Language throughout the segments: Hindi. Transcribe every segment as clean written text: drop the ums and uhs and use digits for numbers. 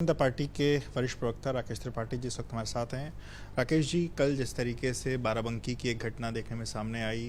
जनता पार्टी के वरिष्ठ प्रवक्ता राकेश त्रिपाठी जी इस वक्त हमारे साथ हैं। राकेश जी, कल जिस तरीके से बाराबंकी की एक घटना देखने में सामने आई,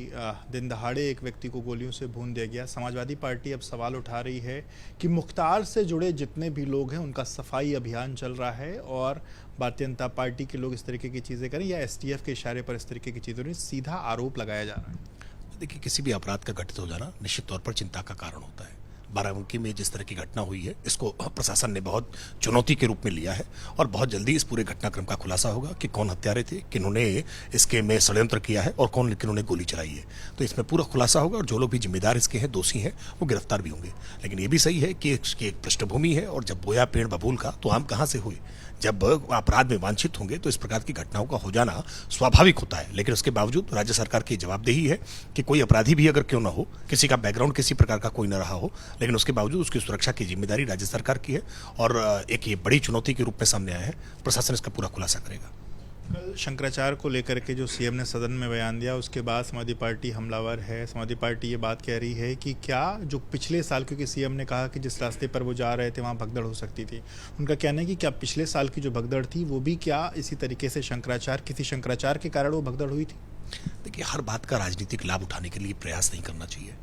दिन दहाड़े एक व्यक्ति को गोलियों से भून दिया गया। समाजवादी पार्टी अब सवाल उठा रही है कि मुख्तार से जुड़े जितने भी लोग हैं उनका सफाई अभियान चल रहा है और भारतीय जनता पार्टी के लोग इस तरीके की चीज़ें करें या एसटीएफ के इशारे पर इस तरीके की चीज़ों में सीधा आरोप लगाया जा रहा है। देखिए, किसी भी अपराध का घटित हो जाना निश्चित तौर पर चिंता का कारण होता है। बाराबंकी में जिस तरह की घटना हुई है, इसको प्रशासन ने बहुत चुनौती के रूप में लिया है और बहुत जल्दी इस पूरे घटनाक्रम का खुलासा होगा कि कौन हत्यारे थे, किन्होंने इसके में षड्यंत्र किया है और किन्होंने गोली चलाई है। तो इसमें पूरा खुलासा होगा और जो लोग भी जिम्मेदार इसके हैं, दोषी हैं, वो गिरफ्तार भी होंगे। लेकिन ये भी सही है कि इसकी एक पृष्ठभूमि है और जब बोया पेड़ बबूल का तो आम कहाँ से हुए। जब अपराध में वांछित होंगे तो इस प्रकार की घटनाओं का हो जाना स्वाभाविक होता है। लेकिन उसके बावजूद राज्य सरकार की जवाबदेही है कि कोई अपराधी भी अगर क्यों ना हो, किसी का बैकग्राउंड किसी प्रकार का कोई न रहा हो, लेकिन उसके बावजूद उसकी सुरक्षा की जिम्मेदारी राज्य सरकार की है और एक ये बड़ी चुनौती के रूप में सामने आया है। प्रशासन इसका पूरा खुलासा करेगा। कल शंकराचार्य को लेकर के जो सीएम ने सदन में बयान दिया, उसके बाद समाजवादी पार्टी हमलावर है। समाजवादी पार्टी ये बात कह रही है कि क्या जो पिछले साल, क्योंकि सीएम ने कहा कि जिस रास्ते पर वो जा रहे थे वहाँ भगदड़ हो सकती थी, उनका कहना है कि क्या पिछले साल की जो भगदड़ थी वो भी क्या इसी तरीके से किसी शंकराचार्य के कारण वो भगदड़ हुई थी? देखिए, हर बात का राजनीतिक लाभ उठाने के लिए प्रयास नहीं करना चाहिए।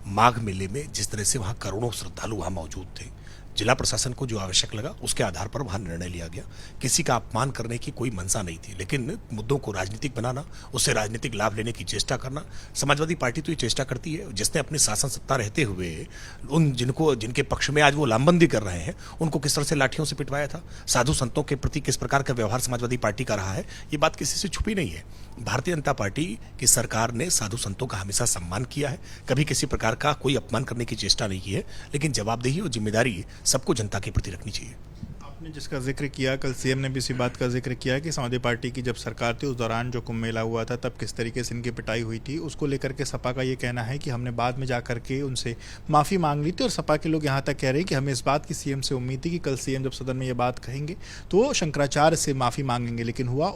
माघ मेले में जिस तरह से वहाँ करोड़ों श्रद्धालु वहाँ मौजूद थे, जिला प्रशासन को जो आवश्यक लगा उसके आधार पर वहां निर्णय लिया गया। किसी का अपमान करने की कोई मंशा नहीं थी, लेकिन मुद्दों को राजनीतिक बनाना, उससे राजनीतिक लाभ लेने की चेष्टा करना, समाजवादी पार्टी तो ये चेष्टा करती है। जिसने अपनी शासन सत्ता रहते हुए जिनके पक्ष में आज वो लामबंदी कर रहे हैं, उनको किस तरह से लाठियों से पिटवाया था, साधु संतों के प्रति किस प्रकार का व्यवहार समाजवादी पार्टी का रहा है, ये बात किसी से छुपी नहीं है। भारतीय जनता पार्टी की सरकार ने साधु संतों का हमेशा सम्मान किया है, कभी किसी प्रकार का कोई अपमान करने की चेष्टा नहीं की है। लेकिन जवाबदेही और जिम्मेदारी सबको जनता के प्रति रखनी चाहिए। आपने जिसका जिक्र किया, कल सीएम ने भी इसी बात का जिक्र किया कि समाजवादी पार्टी की जब सरकार थी उस दौरान जो कुंभ मेला हुआ था तब किस तरीके से इनकी पिटाई हुई थी, उसको लेकर के सपा का ये कहना है कि हमने बाद में जाकर के उनसे माफ़ी मांग ली थी। और सपा के लोग यहाँ तक कह रहे हैं कि हमें इस बात की सीएम से उम्मीद थी कि कल सीएम जब सदन में ये बात कहेंगे तो शंकराचार्य से माफ़ी मांगेंगे, लेकिन हुआ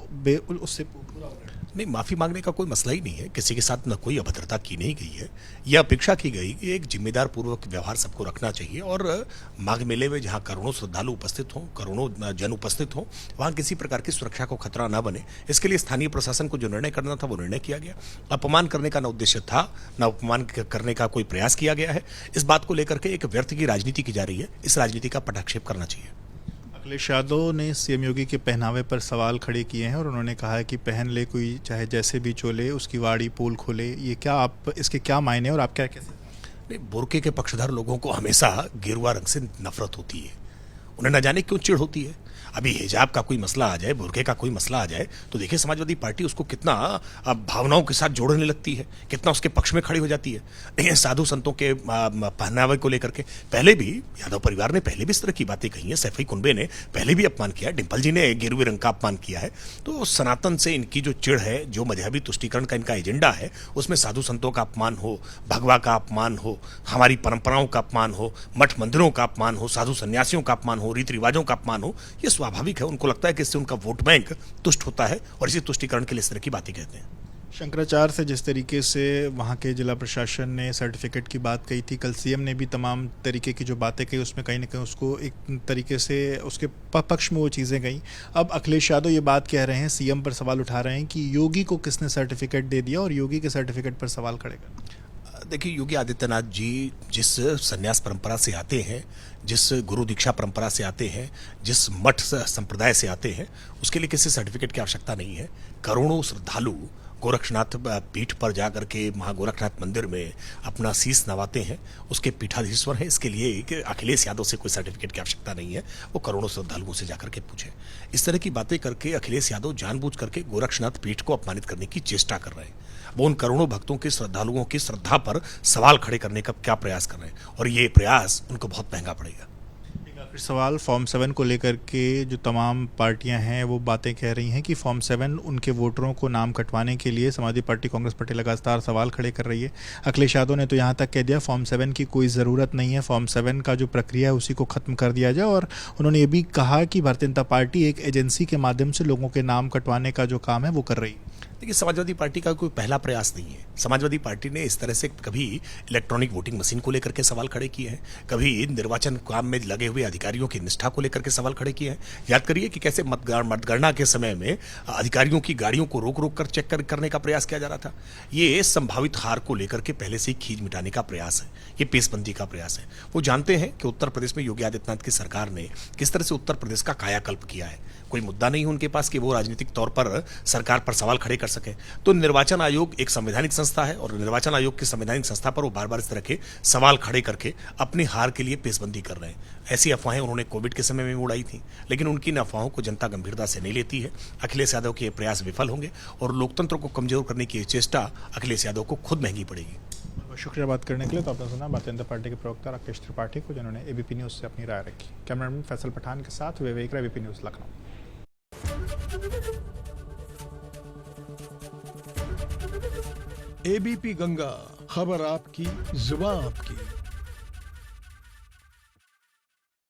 उससे पूरा नहीं, माफी मांगने का कोई मसला ही नहीं है। किसी के साथ न कोई अभद्रता की नहीं गई है। यह अपेक्षा की गई कि एक जिम्मेदार पूर्वक व्यवहार सबको रखना चाहिए और माघ मेले में जहां करोड़ों श्रद्धालु उपस्थित हों, करोड़ों जन उपस्थित हों, वहां किसी प्रकार की सुरक्षा को खतरा न बने, इसके लिए स्थानीय प्रशासन को जो निर्णय करना था वो निर्णय किया गया। अपमान करने का न उद्देश्य था, न अपमान करने का कोई प्रयास किया गया है। इस बात को लेकर के एक व्यर्थ की राजनीति की जा रही है, इस राजनीति का पटाक्षेप करना चाहिए। अखिलेश यादव ने सीएम योगी के पहनावे पर सवाल खड़े किए हैं और उन्होंने कहा है कि पहन ले कोई चाहे जैसे भी चोले, उसकी वाड़ी पोल खोले। ये क्या, आप इसके क्या मायने और आप क्या कैसे? नहीं, बुर्के के पक्षधर लोगों को हमेशा गेरुआ रंग से नफरत होती है। उन्हें न जाने क्यों चिढ़ होती है। अभी हिजाब का कोई मसला आ जाए, बुर्के का कोई मसला आ जाए तो देखिए समाजवादी पार्टी उसको कितना भावनाओं के साथ जोड़ने लगती है, कितना उसके पक्ष में खड़ी हो जाती है। लेकिन साधु संतों के पहनावे को लेकर के पहले भी यादव परिवार ने पहले भी इस तरह की बातें कही हैं। सैफई कुनबे ने पहले भी अपमान किया, डिम्पल जी ने गेरुए रंग का अपमान किया है। तो सनातन से इनकी जो चिढ़ है, जो मजहबी तुष्टीकरण का इनका एजेंडा है, उसमें साधु संतों का अपमान हो, भगवा का अपमान हो, हमारी परंपराओं का अपमान हो, मठ मंदिरों का अपमान हो, साधु सन्यासियों का अपमान हो, रीति रिवाजों का अपमान हो, ये स्वाभाविक है। उनको लगता है कि इससे उनका वोट बैंक तुष्ट होता है और इसी तुष्टीकरण के लिए इस तरह की बातें कहते हैं। शंकराचार्य से जिस तरीके से वहाँ के जिला प्रशासन ने सर्टिफिकेट की बात कही थी, कल सीएम ने भी तमाम तरीके की जो बातें कही उसमें कहीं ना कहीं उसको एक तरीके से उसके पक्ष में वो चीज़ें गई। अब अखिलेश यादव ये बात कह रहे हैं, सीएम पर सवाल उठा रहे हैं कि योगी को किसने सर्टिफिकेट दे दिया और योगी के सर्टिफिकेट पर सवाल खड़े कर। देखिए, योगी आदित्यनाथ जी जिस संन्यास परंपरा से आते हैं, जिस गुरु दीक्षा परंपरा से आते हैं, जिस मठ संप्रदाय से आते हैं, उसके लिए किसी सर्टिफिकेट की आवश्यकता नहीं है। करोड़ों श्रद्धालु गोरक्षनाथ पीठ पर जाकर के महागोरखनाथ मंदिर में अपना शीश नवाते हैं, उसके पीठाधीश्वर हैं। इसके लिए अखिलेश यादव से कोई सर्टिफिकेट की आवश्यकता नहीं है। वो करोड़ों श्रद्धालुओं से जाकर के पूछे। इस तरह की बातें करके अखिलेश यादव जानबूझ करके गोरक्षनाथ पीठ को अपमानित करने की चेष्टा कर रहे हैं। वो उन करोड़ों भक्तों की, श्रद्धालुओं की श्रद्धा पर सवाल खड़े करने का क्या प्रयास कर रहे हैं और ये प्रयास उनको बहुत महंगा पड़ेगा। सवाल फॉर्म 7 को लेकर के जो तमाम पार्टियां हैं वो बातें कह रही हैं कि फॉर्म 7 उनके वोटरों को नाम कटवाने के लिए समाजवादी पार्टी, कांग्रेस पार्टी लगातार सवाल खड़े कर रही है। अखिलेश यादव ने तो यहाँ तक कह दिया फॉर्म 7 की कोई ज़रूरत नहीं है, फॉर्म 7 का जो प्रक्रिया है उसी को ख़त्म कर दिया जाए। और उन्होंने ये भी कहा कि भारतीय जनता पार्टी एक एजेंसी के माध्यम से लोगों के नाम कटवाने का जो काम है वो कर रही है। देखिए, समाजवादी पार्टी का कोई पहला प्रयास नहीं है। समाजवादी पार्टी ने इस तरह से कभी इलेक्ट्रॉनिक वोटिंग मशीन को लेकर के सवाल खड़े किए हैं, कभी निर्वाचन काम में लगे हुए अधिकारियों की निष्ठा को लेकर के सवाल खड़े किए हैं। याद करिए कि कैसे मतगणना के समय में अधिकारियों की गाड़ियों को रोक रोक कर चेक करने का प्रयास किया जा रहा था। ये संभावित हार को लेकर के पहले से ही खींच मिटाने का प्रयास है, ये पेशबंदी का प्रयास है। वो जानते हैं कि उत्तर प्रदेश में योगी आदित्यनाथ की सरकार ने किस तरह से उत्तर प्रदेश का कायाकल्प किया है। कोई मुद्दा नहीं है उनके पास कि वो राजनीतिक तौर पर सरकार पर सवाल खड़े कर सके। तो निर्वाचन आयोग एक संवैधानिक संस्था है और निर्वाचन आयोग की संवैधानिक संस्था पर वो बार बार इस तरह के सवाल खड़े करके अपनी हार के लिए पेशबंदी कर रहे हैं। ऐसी अफवाहें उन्होंने कोविड के समय में उड़ाई थी, लेकिन उनकी इन अफवाहों को जनता गंभीरता से नहीं लेती है। अखिलेश यादव के प्रयास विफल होंगे और लोकतंत्र को कमजोर करने की चेष्टा अखिलेश यादव को खुद महंगी पड़ेगी। शुक्रिया बात करने के लिए। तो आपने सुना भारतीय जनता पार्टी के प्रवक्ता राकेश त्रिपाठी को, जिन्होंने एबीपी न्यूज़ से अपनी राय रखी। कैमरामैन फैसल पठान के साथ Vivek, ABP news Lucknow. ABP Ganga, खबर आपकी, जुबान आपकी।